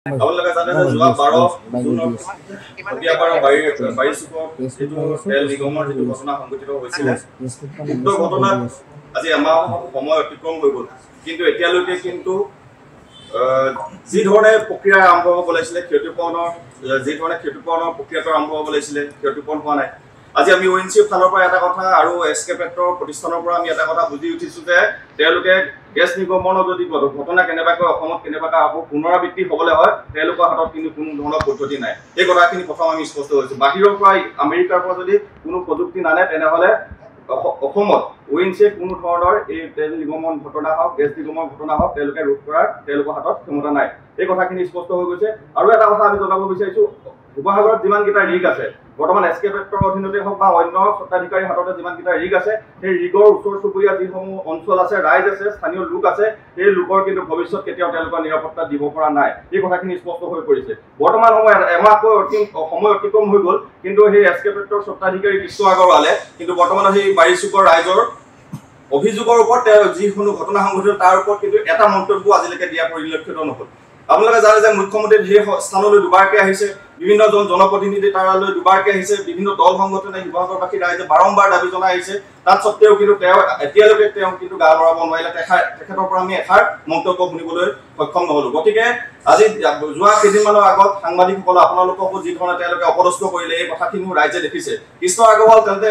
আপোনালোকে জানে যে যোৱা 12 জুনত সদিয়াপাৰা বাৰিচুকৰ যিটো তেল নিগমৰ যিটো ঘটনা সংঘটিত হৈছিলে উক্ত ঘটনাত আজি এমাহ সময় অতিক্ৰম হৈ গ'ল কিন্তু এতিয়ালৈকে কিন্তু যি ধৰণে প্ৰক্ৰিয়া আৰম্ভ হ'ব লাগিছিলে ক্ষতিপূৰণৰ প্ৰক্ৰিয়াটো আৰম্ভ হ'ব লাগিছিলে ক্ষতিপূৰণ হোৱা নাই আজি আমি ওএনসিৰ ফালৰ পৰা এটা কথা আৰু এছকে পেট্ৰ প্ৰতিষ্ঠানৰ পৰা আমি এটা কথা বুজি উঠিছো যে তেওঁলোকে গেছ নিগমনৰ যদি ঘটনা কেনেবাকৈ অসমত কেনেবাকৈ আকৌ পুনৰাবৃত্তি হ'বলৈ হয় তেওঁলোকৰ হাতত কিন্তু কোনো ধৰণৰ পদ্ধতি নাই এই কথাখিনি প্ৰথম আমি স্পষ্ট হৈছো বাহিৰৰ পৰা আমেৰিকাৰ পৰা যদি কোনো প্ৰযুক্তি নানে তেনেহ'লে অসমত ওএনসিয়ে কোনো ধৰণৰ এই তেল নিগমন ঘটনা হওক গেছ নিগমন ঘটনা হওক তেওঁলোকে ৰোধ কৰাৰ তেওঁলোকৰ হাতত ক্ষমতা নাই এই কথাখিনি স্পষ্ট হৈ গৈছে আৰু এটা কথা আমি জনাব বিচাৰিছো শিৱসাগৰত যিমানকেইটা ৰিগ আছে বৰ্তমান এছকে পেট্ৰৰ অধীনতে হওক বা অন্য স্বত্বাধিকাৰীৰ হাততে যিমানকেইটা ৰিগ আছে সেই ৰিগৰ ওচৰ চুবুৰীয়া যিসমূহ অঞ্চল আছে ৰাইজ আছে স্থানীয় লোক আছে সেই লোকৰ কিন্তু ভৱিষ্যত কেতিয়াও তেওঁলোকৰ নিৰাপত্তা দিব পৰা নাই এই কথাখিনি স্পষ্ট হৈ পৰিছে বৰ্তমান সময়ত এমাহকৈ সময় অতিক্ৰম হৈ গ'ল কিন্তু সেই এছকে পেট্ৰৰ স্বত্বাধিকাৰী কৃষ্ণ আগৰৱালে কিন্তু বৰ্তমানৰ সেই বাৰিচুকৰ ৰাইজৰ অভিযোগৰ ওপৰত যিকোনো ঘটনা সংঘটিত তাৰ ওপৰত কিন্তু এটা মন্তব্য আজিলৈকে দিয়া পৰিলক্ষিত নহ'ল আপোনালোকে জানে যে মুখ্যমন্ত্ৰী সেই স্থানলৈ দুবাৰকৈ আহিছে বিভিন্ন জনপ্ৰতিনিধি তাৰালৈ দুবাৰকৈ আহিছে বিভিন্ন দল সংগঠনে শিৱসাগৰবাসী ৰাইজে বাৰম্বাৰ দাবী জনাই আহিছে তাত স্বত্তেও কিন্তু এতিয়ালৈকে কিন্তু গা লৰাব নোৱাৰিলে তেখেতৰ পৰা আমি এষাৰ মন্তব্য শুনিবলৈ সক্ষম নহ'লো গতিকে আজি যোৱা কেইদিনমানৰ আগত সাংবাদিকসকলে আপোনালোককো যি ধৰণে তেওঁলোকে অপদস্থ কৰিলে এই কথাখিনিও ৰাইজে দেখিছে কৃষ্ণ আগৰৱাল তেন্তে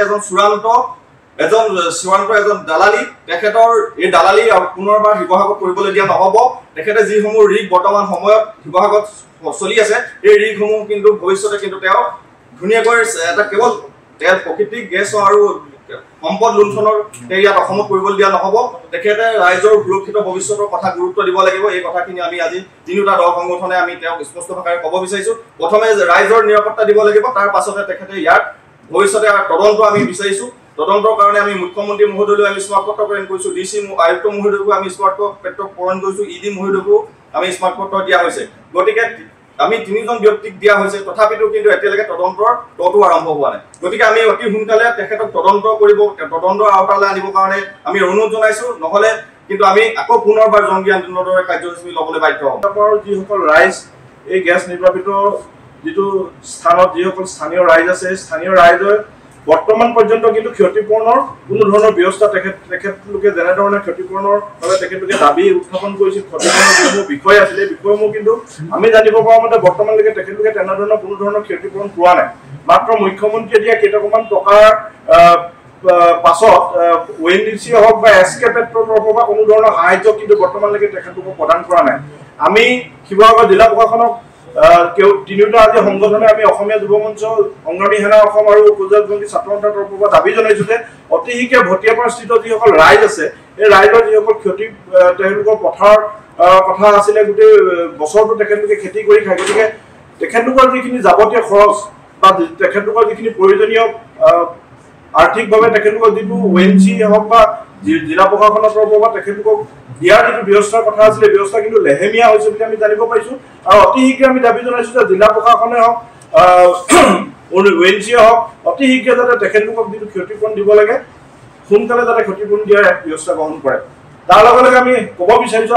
এজন দালালি তেখেতৰ এই দালালি পুনৰবাৰ শিৱসাগৰত কৰিবলৈ দিয়া নহ'ব তেখেতে যিসমূহ ৰিগ বৰ্তমান সময়ত শিৱসাগৰত চলি আছে এই ৰিগসমূহ কিন্তু ভৱিষ্যতে কিন্তু তেওঁ ধুনীয়াকৈ এটা কেৱল তেল প্ৰকৃতিক গেছ আৰু সম্পদ লুণ্ঠনৰ ইয়াত অসমত কৰিবলৈ দিয়া নহ'ব তেখেতে ৰাইজৰ সুৰক্ষিত ভৱিষ্যতৰ কথা গুৰুত্ব দিব লাগিব এই কথাখিনি আমি আজি তিনিওটা দল সংগঠনে আমি তেওঁক স্পষ্ট ভাষাৰে ক'ব বিচাৰিছো প্ৰথমে ৰাইজৰ নিৰাপত্তা দিব লাগিব তাৰ পাছতে তেখেতে ইয়াত ভৱিষ্যতে তদন্ত আমি বিচাৰিছো তদন্তৰ কাৰণে আমি মুখ্যমন্ত্ৰী মহোদয়লৈ আমি স্মাৰক পত্ৰ প্ৰেৰণ কৰিছো ডিচি আয়ুক্ত মহোদয়কো আমি স্মাৰক পত্ৰ প্ৰেৰণ কৰিছো ইডি মহোদয়কো আমি স্মাৰক পত্ৰ দিয়া হৈছে গতিকে আমি তিনিজন ব্যক্তিক দিয়া হৈছে তথাপিতো কিন্তু এতিয়ালৈকে তদন্তৰ ততো আৰম্ভ হোৱা নাই গতিকে আমি অতি সোনকালে তেখেতক তদন্তৰ আওতালৈ আনিবৰ কাৰণে আমি অনুৰোধ জনাইছো নহ'লে কিন্তু আমি আকৌ পুনৰবাৰ জংগী আন্দোলনৰ দৰে কাৰ্যসূচী ল'বলৈ বাধ্য হ'ম যিসকল ৰাইজ এই গেছ নিৰ্বাপিত যিটো স্থানত যিসকল স্থানীয় ৰাইজ আছে স্থানীয় ৰাইজৰ বৰ্তমান পৰ্যন্ত কিন্তু ক্ষতিপূৰণৰ কোনো ধৰণৰ ব্যৱস্থা তেখেতলোকে যেনেধৰণে ক্ষতিপূৰণৰ বাবে তেখেতলোকে দাবী উত্থাপন কৰিছিল ক্ষতিপূৰণৰ যিসমূহ বিষয় আছিলে এই বিষয়সমূহ কিন্তু আমি জানিব পৰা মতে বৰ্তমানলৈকে তেখেতলোকে তেনেধৰণৰ কোনো ধৰণৰ ক্ষতিপূৰণ পোৱা নাই মাত্ৰ মুখ্যমন্ত্ৰীয়ে দিয়া কেইটকামান টকাৰ পাছত ওএনডিচি হওক বা এছকে পেট্ৰৰ তৰফৰ পৰা কোনো ধৰণৰ সাহায্য কিন্তু বৰ্তমানলৈকে তেখেতলোকক প্ৰদান কৰা নাই আমি শিৱসাগৰ জিলা প্ৰশাসনক তিনিওটা আজি সংগঠনে আমি অসমীয়া যুৱ মঞ্চ সংগ্ৰামী সেনা অসম আৰু উপজাতিবন্দী ছাত্ৰ সন্থাৰ তৰফৰ পৰা দাবী জনাইছো যে অতি শীঘ্ৰে ভটিয়াপাৰাস্থিত যিসকল ৰাইজ আছে এই ৰাইজৰ যিসকল ক্ষতি তেওঁলোকৰ পথাৰ কথা আছিলে গোটেই বছৰটো তেখেতলোকে খেতি কৰি খায় গতিকে তেখেতলোকৰ যিখিনি যাৱতীয় খৰচ বা তেখেতলোকৰ যিখিনি প্ৰয়োজনীয় আৰ্থিকভাৱে তেখেতলোকৰ যিটো ওএনসি হওক বা জিলা প্ৰশাসনৰ তৰফৰ পৰা তেখেতলোকক দিয়াৰ যিটো ব্যৱস্থাৰ কথা আছিলে ব্যৱস্থা কিন্তু লেহেমীয়া হৈছে বুলি আমি জানিব পাৰিছো আৰু অতি শীঘ্ৰে আমি দাবী জনাইছো যে জিলা প্ৰশাসনে হওক ওএনসিয়ে হওক অতি শীঘ্ৰে যাতে তেখেতলোকক যিটো ক্ষতিপূৰণ দিব লাগে সোনকালে যাতে ক্ষতিপূৰণ দিয়াৰ ব্যৱস্থা গ্ৰহণ কৰে তাৰ লগে লগে আমি ক'ব বিচাৰিছো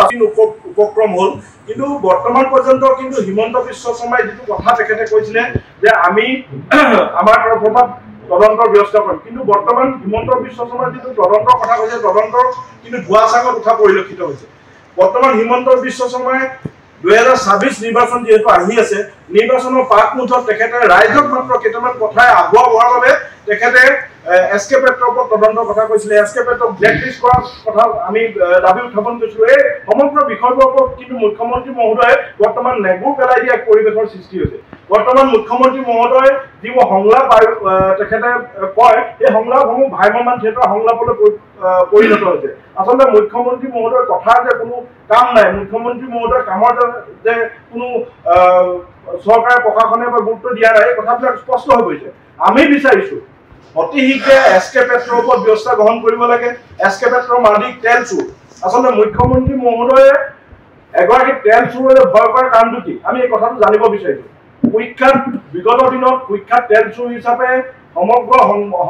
উপক্ৰম হ'ল কিন্তু বৰ্তমান পৰ্যন্ত কিন্তু হিমন্ত বিশ্ব শৰ্মাই যিটো কথা তেখেতে কৈছিলে যে আমি আমাৰ তৰফৰ পৰা তদন্তৰ ব্যৱস্থা কৰিম কিন্তু বৰ্তমান হিমন্ত বিশ্ব শৰ্মাৰ যিটো তদন্তৰ কথা কৈছে তদন্তৰ কিন্তু ধোঁৱা চাঙত উঠা পৰিলক্ষিত হৈছে বৰ্তমান হিমন্ত বিশ্ব শৰ্মাই 2026 নিৰ্বাচন যিহেতু আহি আছে নিৰ্বাচনৰ পাকমুঠত তেখেতে ৰাইজক মাত্ৰ কেইটামান কথাই আগুৱা হোৱাৰ বাবে তেখেতে এছকে পেট্ৰৰ ওপৰত তদন্তৰ কথা কৈছিলে এছকে পেট্ৰক ব্লেকলিষ্ট কৰাৰ কথা আমি দাবী উত্থাপন কৰিছিলো এই সমগ্ৰ বিষয়টোৰ ওপৰত কিন্তু মুখ্যমন্ত্ৰী মহোদয়ে বৰ্তমান নেগুৰ পেলাই দিয়া পৰিৱেশৰ সৃষ্টি হৈছে বৰ্তমান মুখ্যমন্ত্ৰী মহোদয় যিবোৰ সংলাপ তেখেতে কয় এই সংলাপসমূহ ভ্ৰাম্যমাণ থিয়েটাৰ সংলাপলৈ পৰিণত হৈছে আচলতে মুখ্যমন্ত্ৰী মহোদয়ৰ কথাৰ যে কোনো কাম নাই মুখ্যমন্ত্ৰী মহোদয়ৰ কামৰ যে কোনো চৰকাৰে প্ৰশাসনে বা গুৰুত্ব দিয়া নাই এই কথাবিলাক স্পষ্ট হৈ পৰিছে আমি বিচাৰিছো অতি শীঘ্ৰে এছকে পেট্ৰৰ ওপৰত ব্যৱস্থা গ্ৰহণ কৰিব লাগে এছকে পেট্ৰৰ মালিক তেল চুৰ আচলতে মুখ্যমন্ত্ৰী মহোদয়ে এগৰাকী তেল চুৰৰে ভয় কৰা কাৰণটো কি আমি এই কথাটো জানিব বিচাৰিছো কুখ্যাত বিগত দিনত কুখ্যাত তেল চুৰ হিচাপে সমগ্ৰ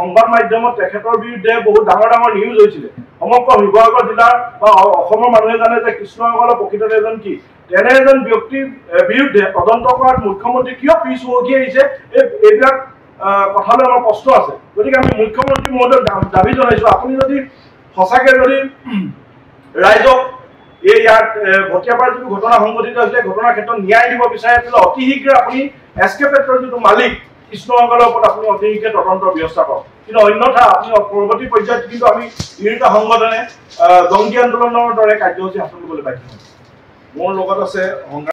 সংবাদ মাধ্যমত তেখেতৰ বিৰুদ্ধে বহুত ডাঙৰ ডাঙৰ নিউজ হৈছিলে সমগ্ৰ শিৱসাগৰ জিলাৰ বা অসমৰ মানুহে জানে যে কৃষ্ণ আগৰৱাল প্ৰকৃততে এজন কি তেনে এজন ব্যক্তিৰ বিৰুদ্ধে তদন্ত কৰাত মুখ্যমন্ত্ৰী কিয় পিছ হুহকি আহিছে এইবিলাক কথালৈ আমাৰ প্ৰশ্ন আছে। গতিকে আমি মুখ্যমন্ত্ৰী মহোদয়ক দাবী জনাইছো, আপুনি যদি সঁচাকে যদি ৰাইজক এই ইয়াত ভটিয়াপাৰাৰ যিটো ঘটনা সংঘটিত হৈছিলে ঘটনাৰ ক্ষেত্ৰত ন্যায় দিব বিচাৰে তেতিয়াহ'লে অতি শীঘ্ৰে আপুনি এছকেপেটৰ যিটো মালিক কৃষ্ণসকলৰ ওপৰত আপুনি অতি শীঘ্ৰে তদন্তৰ ব্যৱস্থা কৰক। কিন্তু অন্যথা আপুনি পৰৱৰ্তী পৰ্যায়ত কিন্তু আমি তিনিটা সংগঠনে জংগী আন্দোলনৰ দৰে কাৰ্যসূচী হাতত ল'বলৈ বাধ্য হ'ম। মোৰ লগত আছে